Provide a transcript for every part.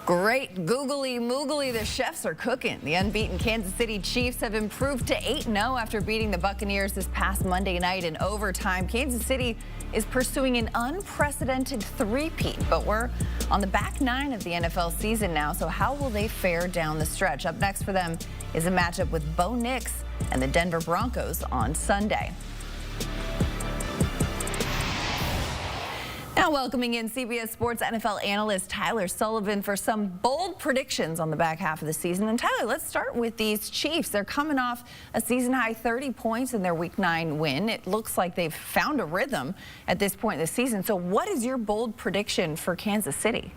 Great googly moogly, the chefs are cooking. The unbeaten Kansas City Chiefs have improved to 8-0 after beating the Buccaneers this past Monday night in overtime. Kansas City is pursuing an unprecedented three-peat, but we're on the back nine of the NFL season now, so how will they fare down the stretch? Up next for them is a matchup with Bo Nix and the Denver Broncos on Sunday. Now welcoming in CBS Sports NFL analyst Tyler Sullivan for some bold predictions on the back half of the season. And Tyler, let's start with these Chiefs. They're coming off a season-high 30 points in their Week 9 win. It looks like they've found a rhythm at this point in the season. So what is your bold prediction for Kansas City?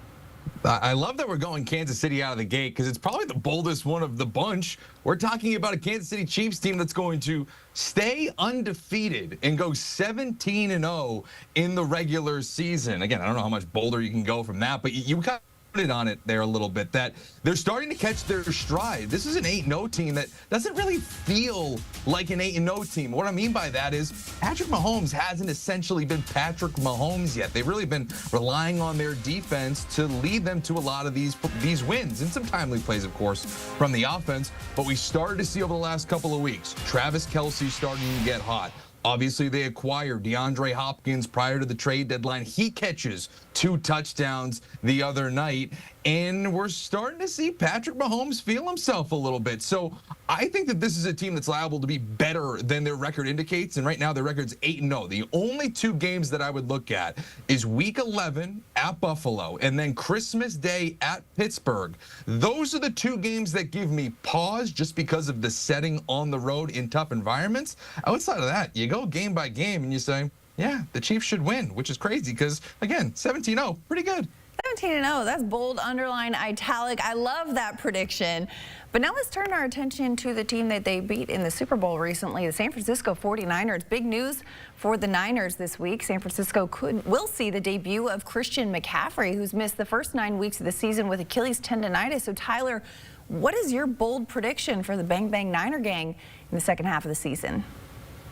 I love that we're going Kansas City out of the gate because it's probably the boldest one of the bunch. We're talking about a Kansas City Chiefs team that's going to stay undefeated and go 17-0 in the regular season. Again, I don't know how much bolder you can go from that, but you kind of put it on it there a little bit that they're starting to catch their stride. This is an 8-0 team that doesn't really feel like an 8-0 team. What I mean by that is Patrick Mahomes hasn't essentially been Patrick Mahomes yet. They've really been relying on their defense to lead them to a lot of these wins and some timely plays, of course, from the offense. But we started to see over the last couple of weeks, Travis Kelce starting to get hot. Obviously, they acquired DeAndre Hopkins prior to the trade deadline. He catches 2 touchdowns the other night, and we're starting to see Patrick Mahomes feel himself a little bit. So I think that this is a team that's liable to be better than their record indicates, and right now their record's 8-0. The only 2 games that I would look at is Week 11 at Buffalo and then Christmas Day at Pittsburgh. Those are the 2 games that give me pause just because of the setting on the road in tough environments. Outside of that, you go game by game and you say, yeah, the Chiefs should win, which is crazy because, again, 17-0, pretty good. 17-0, that's bold, underline, italic. I love that prediction. But now let's turn our attention to the team that they beat in the Super Bowl recently, the San Francisco 49ers. Big news for the Niners this week. San Francisco will see the debut of Christian McCaffrey, who's missed the first 9 weeks of the season with Achilles tendonitis. So, Tyler, what is your bold prediction for the Bang Bang Niner gang in the second half of the season?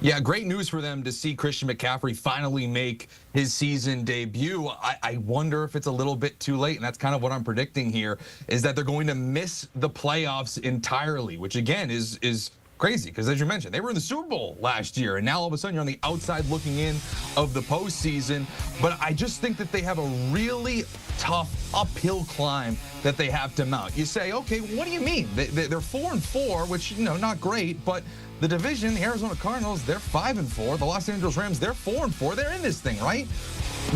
Yeah, great news for them to see Christian McCaffrey finally make his season debut. I wonder if it's a little bit too late, and that's kind of what I'm predicting here, is that they're going to miss the playoffs entirely, which, again, is crazy because, as you mentioned, they were in the Super Bowl last year, and now all of a sudden you're on the outside looking in of the postseason. But I just think that they have a really tough uphill climb that they have to mount. You say, okay, what do you mean? They're 4-4, which, you know, not great, but the division, the Arizona Cardinals, they're 5-4. The Los Angeles Rams, they're 4-4. They're in this thing, right?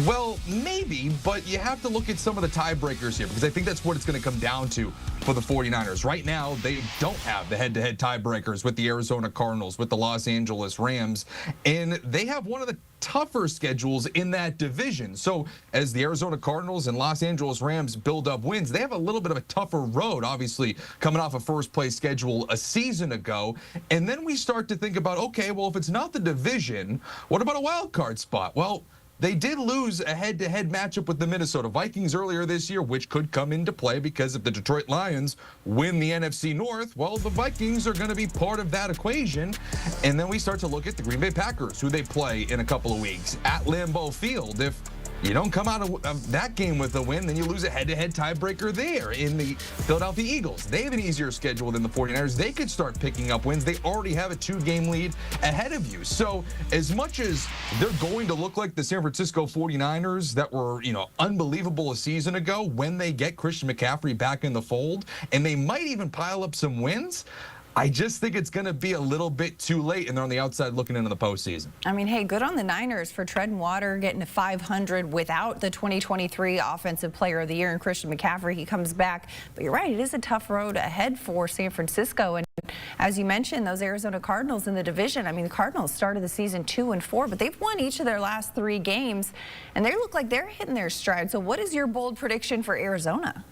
Well, maybe, but you have to look at some of the tiebreakers here because I think that's what it's going to come down to for the 49ers. Right now, they don't have the head-to-head tiebreakers with the Arizona Cardinals, with the Los Angeles Rams, and they have one of the tougher schedules in that division. So as the Arizona Cardinals and Los Angeles Rams build up wins, they have a little bit of a tougher road, obviously, coming off a first-place schedule a season ago. And then we start to think about, okay, well, if it's not the division, what about a wild card spot? Well, they did lose a head-to-head matchup with the Minnesota Vikings earlier this year, which could come into play because if the Detroit Lions win the NFC North, well, the Vikings are going to be part of that equation. And then we start to look at the Green Bay Packers, who they play in a couple of weeks at Lambeau Field. If you don't come out of that game with a win, then you lose a head-to-head tiebreaker there in the Philadelphia Eagles. They have an easier schedule than the 49ers. They could start picking up wins. They already have a 2-game lead ahead of you. So as much as they're going to look like the San Francisco 49ers that were, you know, unbelievable a season ago when they get Christian McCaffrey back in the fold, and they might even pile up some wins, I just think it's going to be a little bit too late, and they're on the outside looking into the postseason. I mean, hey, good on the Niners for treading water, getting to 500 without the 2023 Offensive Player of the Year and Christian McCaffrey. He comes back. But you're right, it is a tough road ahead for San Francisco. And as you mentioned, those Arizona Cardinals in the division, I mean, the Cardinals started the season 2-4, but they've won each of their last 3 games, and they look like they're hitting their stride. So what is your bold prediction for Arizona?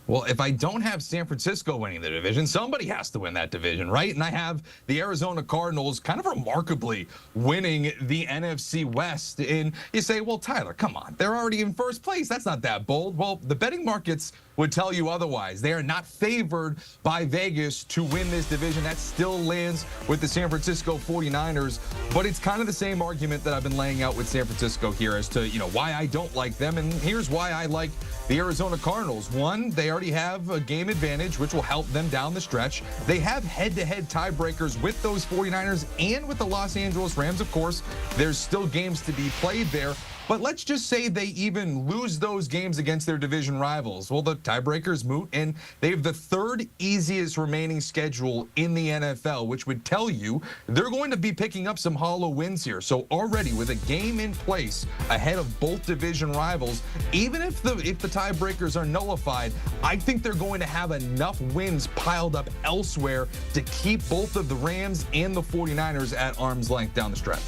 Well, if I don't have San Francisco winning the division, somebody has to win that division, right? And I have the Arizona Cardinals kind of remarkably winning the NFC West. And you say, well, Tyler, come on. They're already in first place. That's not that bold. Well, the betting markets would tell you otherwise. They are not favored by Vegas to win this division. That still lands with the San Francisco 49ers. But it's kind of the same argument that I've been laying out with San Francisco here as to, you know, why I don't like them. And here's why I like the Arizona Cardinals. One, they already have a game advantage, which will help them down the stretch. They have head-to-head tiebreakers with those 49ers and with the Los Angeles Rams, of course. There's still games to be played there. But let's just say they even lose those games against their division rivals. Well, the tiebreaker's moot, and they have the third easiest remaining schedule in the NFL, which would tell you they're going to be picking up some hollow wins here. So already with a game in place ahead of both division rivals, even if the tiebreakers are nullified, I think they're going to have enough wins piled up elsewhere to keep both of the Rams and the 49ers at arm's length down the stretch.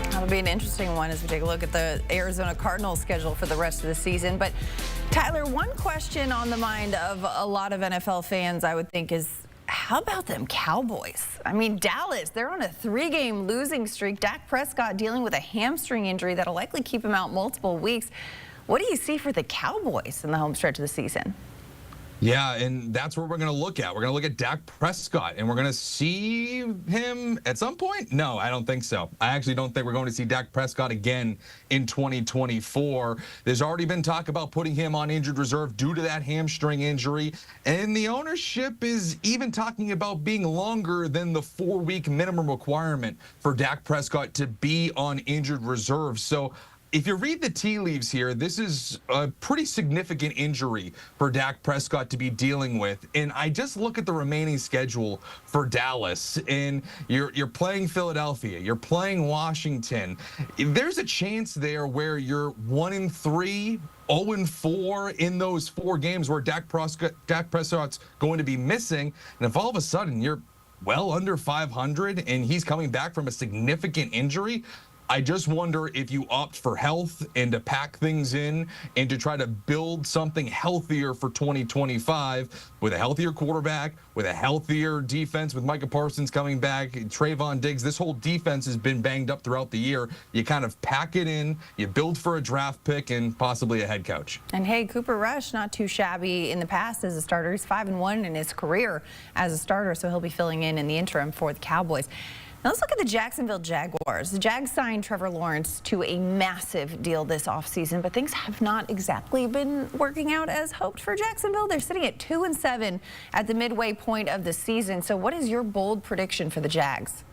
That'll be an interesting one as we take a look at the Arizona Cardinals schedule for the rest of the season. But Tyler, one question on the mind of a lot of NFL fans, I would think, is how about them Cowboys? I mean, Dallas, they're on a 3-game losing streak. Dak Prescott dealing with a hamstring injury that'll likely keep him out multiple weeks. What do you see for the Cowboys in the home stretch of the season? Yeah, and that's what we're going to look at. We're going to look at Dak Prescott, and we're going to see him at some point? No, I don't think so. I actually don't think we're going to see Dak Prescott again in 2024. There's already been talk about putting him on injured reserve due to that hamstring injury, and the ownership is even talking about being longer than the 4-week minimum requirement for Dak Prescott to be on injured reserve. So if you read the tea leaves here, this is a pretty significant injury for Dak Prescott to be dealing with. And I just look at the remaining schedule for Dallas, and you're playing Philadelphia, you're playing Washington. There's a chance there where you're 1-3, 0-4 in those 4 games where Dak Prescott's going to be missing. And if all of a sudden you're well under 500 and he's coming back from a significant injury, I just wonder if you opt for health and to pack things in and to try to build something healthier for 2025 with a healthier quarterback, with a healthier defense, with Micah Parsons coming back, Trayvon Diggs. This whole defense has been banged up throughout the year. You kind of pack it in, you build for a draft pick and possibly a head coach. And hey, Cooper Rush, not too shabby in the past as a starter. He's 5-1 in his career as a starter, so he'll be filling in the interim for the Cowboys. Now let's look at the Jacksonville Jaguars. The Jags signed Trevor Lawrence to a massive deal this offseason, but things have not exactly been working out as hoped for Jacksonville. They're sitting at 2-7 at the midway point of the season. So what is your bold prediction for the Jags?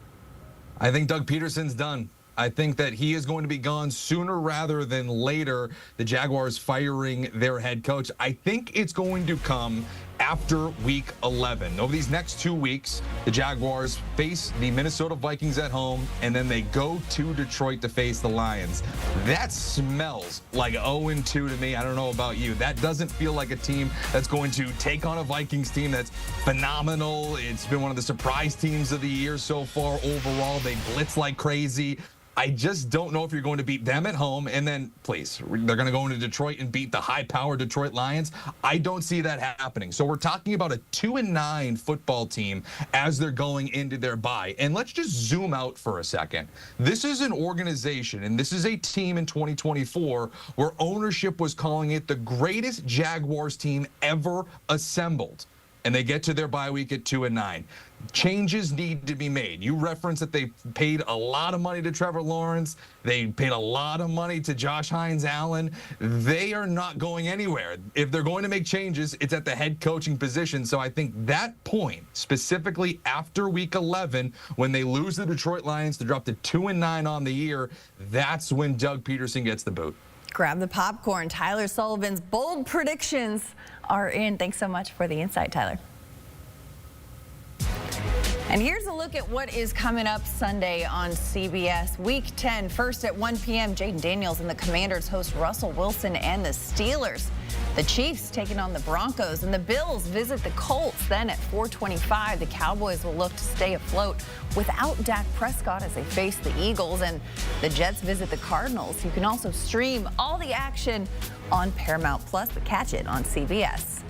I think Doug Peterson's done. I think that he is going to be gone sooner rather than later, the Jaguars firing their head coach. I think it's going to come after week 11. Over these next 2 weeks, the Jaguars face the Minnesota Vikings at home, and then they go to Detroit to face the Lions. That smells like 0-2 to me. I don't know about you. That doesn't feel like a team that's going to take on a Vikings team that's phenomenal. It's been one of the surprise teams of the year so far overall. They blitz like crazy. I just don't know if you're going to beat them at home, and then, please, they're going to go into Detroit and beat the high-powered Detroit Lions. I don't see that happening. So we're talking about a 2-9 football team as they're going into their bye. And let's just zoom out for a second. This is an organization, and this is a team in 2024 where ownership was calling it the greatest Jaguars team ever assembled. And they get to their bye week at 2-9. Changes need to be made. You referenced that they paid a lot of money to Trevor Lawrence. They paid a lot of money to Josh Hines-Allen. They are not going anywhere. If they're going to make changes, it's at the head coaching position. So I think that point, specifically after week 11, when they lose the Detroit Lions to drop to 2-9 on the year, that's when Doug Peterson gets the boot. Grab the popcorn. Tyler Sullivan's bold predictions are in. Thanks so much for the insight, Tyler. And here's a look at what is coming up Sunday on CBS. Week 10, first at 1 p.m., Jaden Daniels and the Commanders host Russell Wilson and the Steelers. The Chiefs taking on the Broncos, and the Bills visit the Colts. Then at 4:25, the Cowboys will look to stay afloat without Dak Prescott as they face the Eagles, and the Jets visit the Cardinals. You can also stream all the action on Paramount Plus, but catch it on CBS.